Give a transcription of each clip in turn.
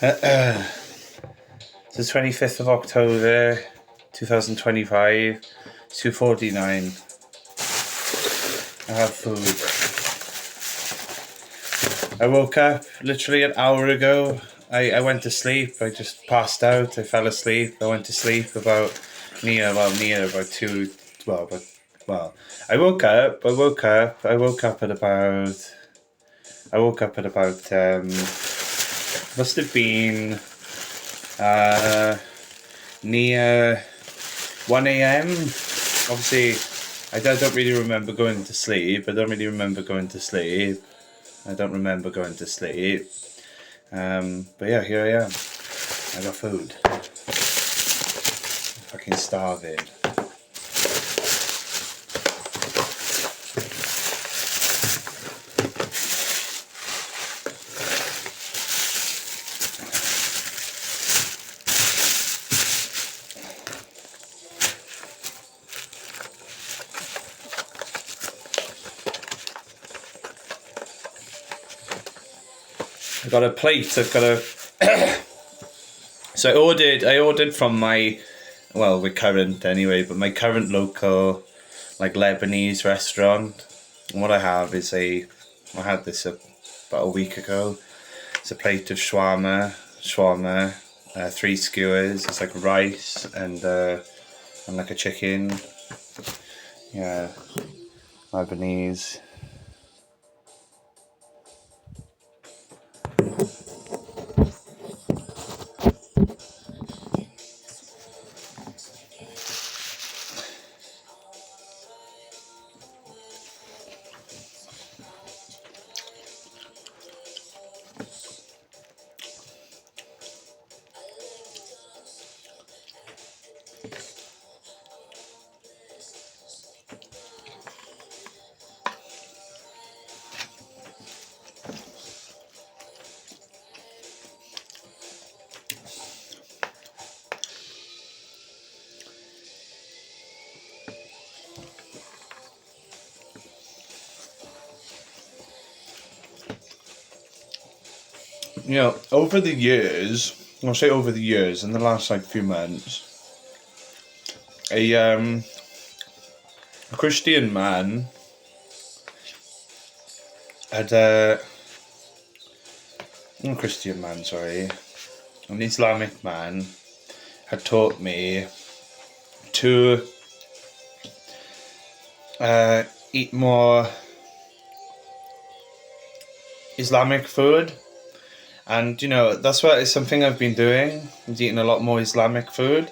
It's the 25th of October 2025. It's 2:49. I have food. I woke up literally an hour ago. I went to sleep. I just passed out. I fell asleep. I went to sleep about near about two. Well. I woke up at about. Must have been near 1 a.m. Obviously, I don't really remember going to sleep. But yeah, here I am. I got food. I'm fucking starving. I got a plate. I've got a. So I ordered from my, recurrent anyway, but my current local, like Lebanese restaurant. And what I have is I had this about a week ago. It's a plate of shawarma, 3 skewers. It's like rice and like a chicken. Yeah, Lebanese. You know, over the years, in the last like few months, a Christian man had an Islamic man had taught me to eat more Islamic food. And, you know, that's what is something I've been doing, is eating a lot more Islamic food.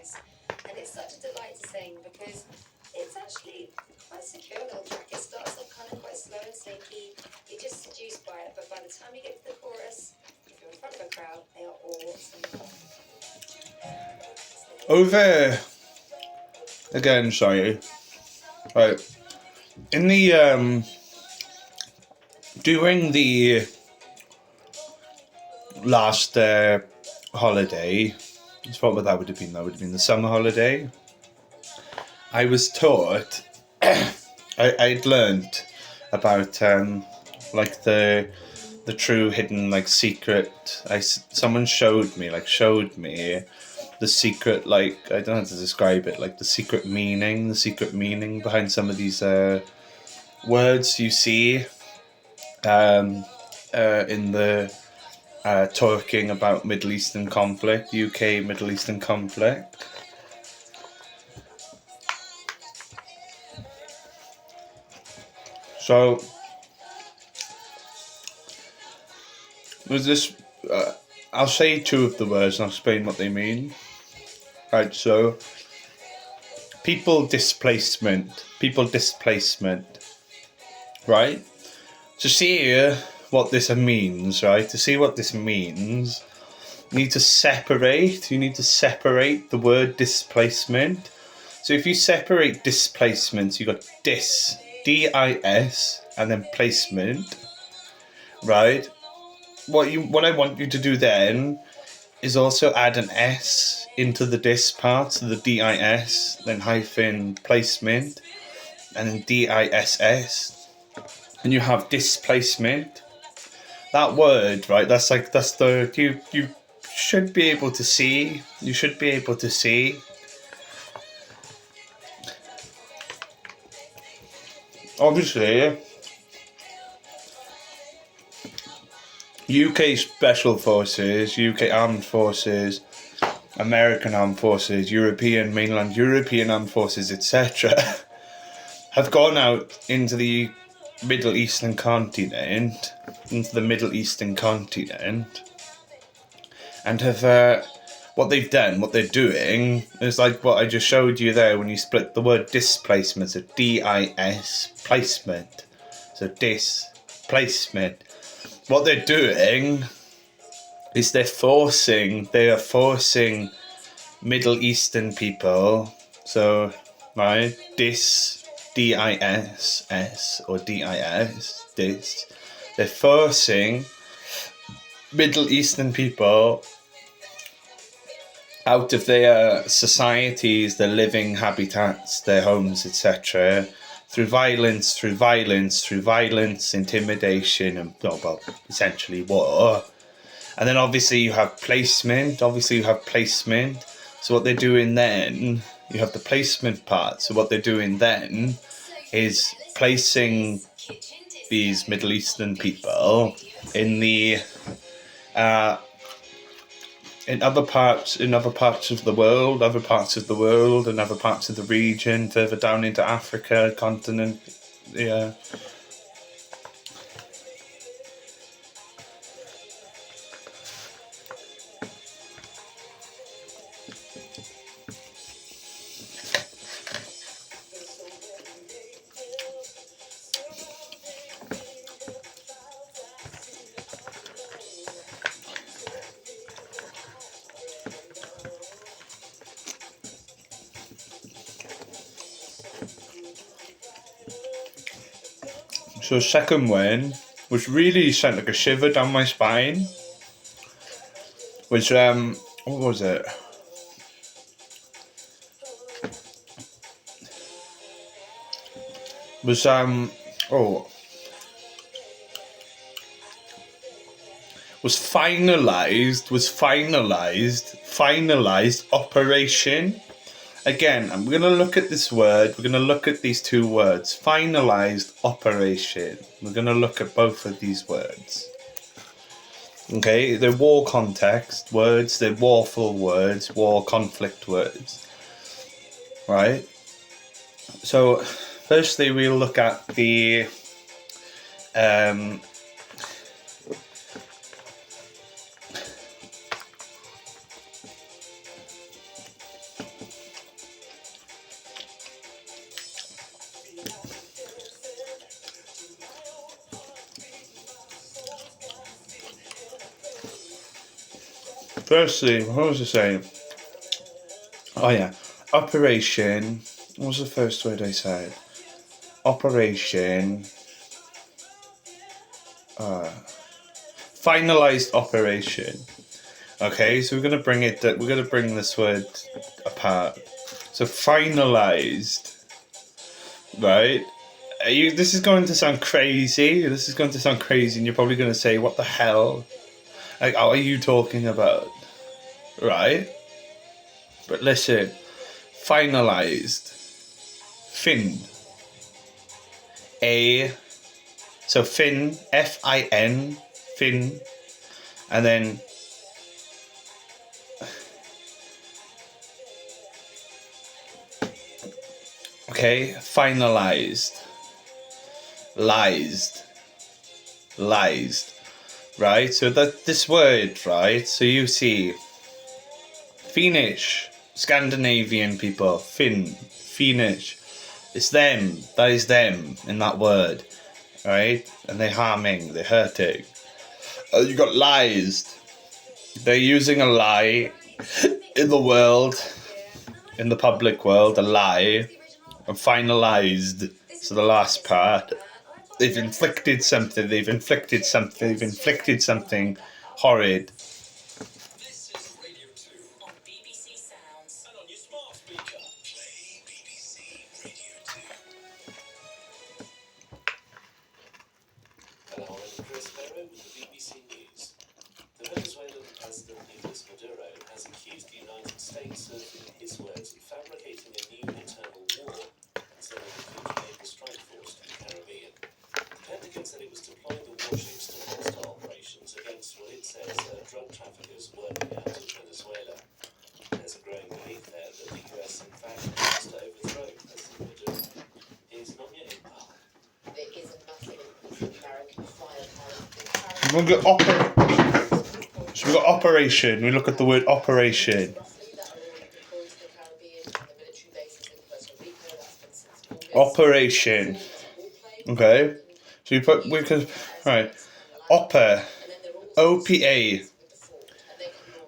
nice. And it's such a delight to sing because it's actually quite a secure little track. It starts off kind of quite slow and sneaky. You're just seduced by it, but by the time you get to the chorus, if you're in front of a crowd, they are all singing. Over again, sorry. Right. In the during the last holiday, what would that would have been? That would have been the summer holiday. I was taught. I'd learned about like the true hidden like secret. Someone showed me the secret, like I don't know how to describe it, like the secret meaning behind some of these words you see in the talking about Middle Eastern conflict, UK Middle Eastern conflict. So there's this. I'll say two of the words and I'll explain what they mean. Right. So people displacement. Right. To see what this means, right? To see what this means, you need to separate the word displacement. So if you separate displacement, you got D-I-S, and then placement, right? What I want you to do then is also add an S into the dis part, so the D-I-S, then hyphen placement, and then D-I-S-S, and you have displacement. That word, right? That's the you should be able to see. You should be able to see. Obviously, UK Special Forces, UK Armed Forces, American Armed Forces, mainland European Armed Forces, etc. have gone out into the Middle Eastern continent, and have what they're doing is like what I just showed you there when you split the word displacement, so D-I-S, placement, so displacement. What they're doing is they are forcing Middle Eastern people, so, right, D-I-S-S, or D-I-S, they're forcing Middle Eastern people out of their societies, their living habitats, their homes, etc., through violence, intimidation, and essentially war. And then obviously you have placement. So what they're doing then, you have the placement part. So what they're doing then is placing these Middle Eastern people in the in other parts of the world, and other parts of the region, further down into Africa, continent, yeah. So second one, which really sent like a shiver down my spine, was what was it? Was finalized Operation. Again, I'm going to look at this word. We're going to look at these two words. Finalized Operation. We're going to look at both of these words. Okay, they're war context words. They're warful words. War conflict words. Right? So, firstly, we'll look at the Firstly, what was I saying? Oh yeah, Operation. What was the first word I said? Operation. Finalized operation. Okay, so we're gonna bring it. We're gonna bring this word apart. So finalized, right? This is going to sound crazy. This is going to sound crazy, and you're probably going to say, "What the hell? Like, what are you talking about?" Right? But listen, finalized, fin, a, so fin, fin, fin, and then okay, finalized, lised, lised, right? So that this word, right? So you see, Finnish, Scandinavian people, Finnish. It's them. That is them in that word, right? And they're harming, they're hurting. You got lies. They're using a lie in the world, in the public world, a lie, and finalized. So the last part, they've inflicted something. They've inflicted something. They've inflicted something horrid. This is Radio 2 on BBC Sounds and on your smart speaker. Play BBC Radio 2. Hello, I'm Chris Barrow with the BBC News. The Venezuelan President Nicolas Maduro has accused the United States of, in his words, fabricating a new internal war and sending a future naval strike force to the Caribbean. The Pentagon said it was deploying the warships to bolster operations against what it says are drug traffickers working out of Venezuela. There's a growing belief there that the US, in fact, wants to overthrow President Maduro. He is not yet in power. There is a massive American So we got operation. We look at the word operation. Operation. Okay. So we could right. Opa. OPA.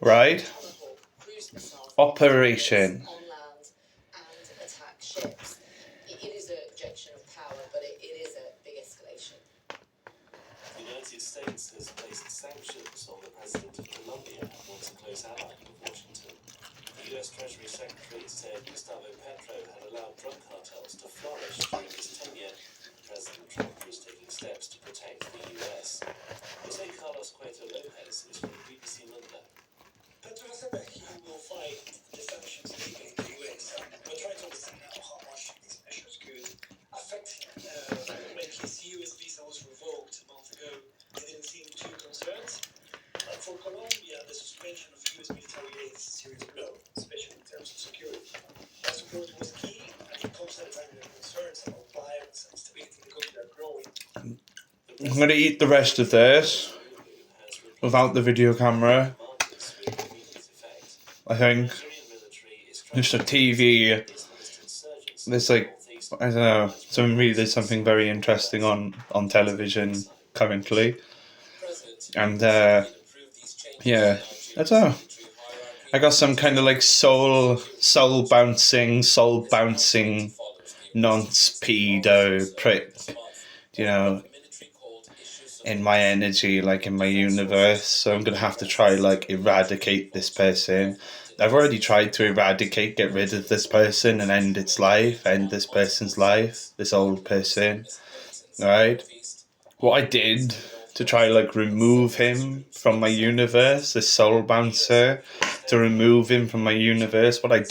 Right? Operation. It is a projection of power, but it is a big escalation. The United States has placed sanctions on the president of Colombia, once a close ally of Washington. The US Treasury Secretary said Gustavo Petro had allowed drug cartels to flourish during his tenure. President Trump was taking steps to protect the US. Jose Carlos Cueto Lopez is from BBC Monday. Petro said that he will fight the sanctions legally in the US. We're trying to understand now how much these measures could affect him. When his US visa was revoked a month ago, he didn't seem too concerned. But for Colombia, the suspension of US military aid is a serious blow, especially in terms of security. That support was key, and it comes at a time when concerns about violence and instability in the country are growing. I'm going to eat the rest of this without the video camera. I think just a TV. There's like, I don't know, there's something very interesting on television currently. And yeah, I don't know. I got some kind of like soul bouncing, non-speedo prick, you know, in my energy, like in my universe. So I'm gonna have to try like eradicate this person. I've already tried to get rid of this person and end this person's life, this old person. Alright? What I did to try like remove him from my universe, this soul bouncer, to remove him from my universe, what I've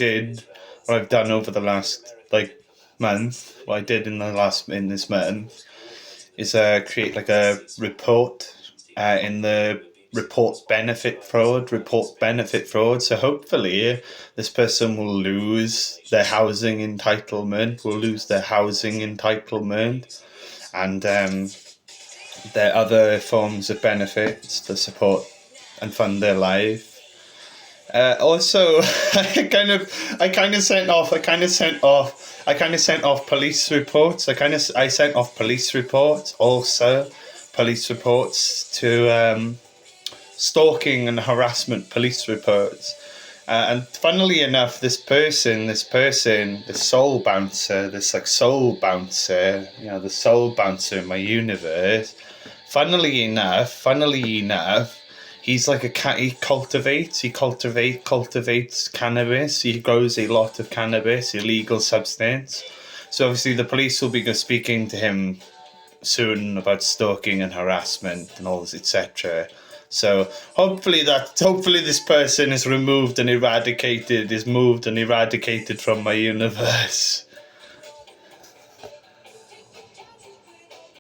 done over the last like month, what I did in this month is create like a report in the report benefit fraud. So hopefully this person will lose their housing entitlement, and their other forms of benefits to support and fund their life. Also, I kind of sent off police reports. I sent off police reports also, police reports to stalking and harassment police reports. And funnily enough, this soul bouncer, the soul bouncer in my universe, funnily enough, he's like he cultivates cannabis. He grows a lot of cannabis, illegal substance. So obviously the police will be speaking to him soon about stalking and harassment and all this, etc. So hopefully this person is moved and eradicated from my universe.